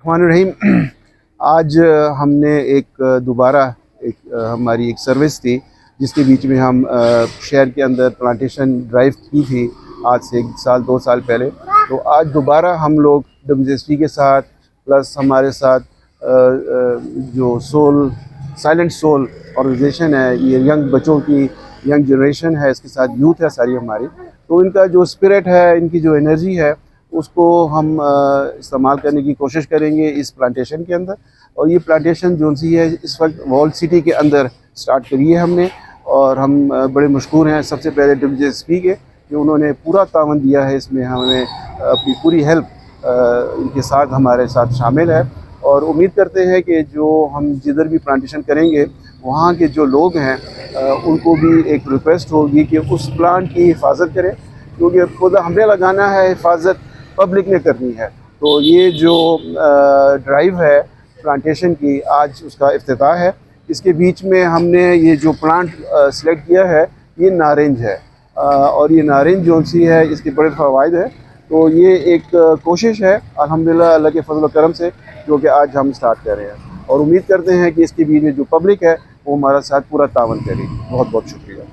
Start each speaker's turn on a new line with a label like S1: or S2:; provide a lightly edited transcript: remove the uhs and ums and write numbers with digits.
S1: रहीम। आज हमने दोबारा हमारी एक सर्विस थी जिसके बीच में हम शहर के अंदर प्लांटेशन ड्राइव की थी आज से 1 साल 2 साल पहले। तो आज दोबारा हम लोग WSP के साथ प्लस हमारे साथ जो साइलेंट सोल ऑर्गेनाइजेशन है, ये यंग बच्चों की यंग जनरेशन है, इसके साथ यूथ है सारी हमारी। तो इनका जो स्पिरिट है, इनकी जो एनर्जी है, उसको हम इस्तेमाल करने की कोशिश करेंगे इस प्लांटेशन के अंदर। और ये प्लांटेशन जो सी है इस वक्त वॉल सिटी के अंदर स्टार्ट करी है हमने, और हम बड़े मशकूर हैं सबसे पहले WSP के, जो उन्होंने पूरा तावन दिया है इसमें। हमें अपनी पूरी हेल्प इनके साथ हमारे साथ शामिल है, और उम्मीद करते हैं कि जो हम जिधर भी प्लांटेशन करेंगे वहाँ के जो लोग हैं उनको भी एक रिक्वेस्ट होगी कि उस प्लांट की हिफाजत करें, क्योंकि खुद हमने लगाना है, हिफाजत पब्लिक ने करनी है। तो ये जो ड्राइव है प्लांटेशन की, आज उसका इफ्तिताह है। इसके बीच में हमने ये जो प्लांट सिलेक्ट किया है, ये नारंज है, और ये नारंज जो सी है इसके बड़े फ़वाइद है। तो ये एक कोशिश है अल्हम्दुलिल्लाह अल्लाह के फजल करम से, जो कि आज हम स्टार्ट कर रहे हैं, और उम्मीद करते हैं कि इसके बीच में जो पब्लिक है वो हमारा साथ पूरा तावन करेगी। बहुत बहुत शुक्रिया।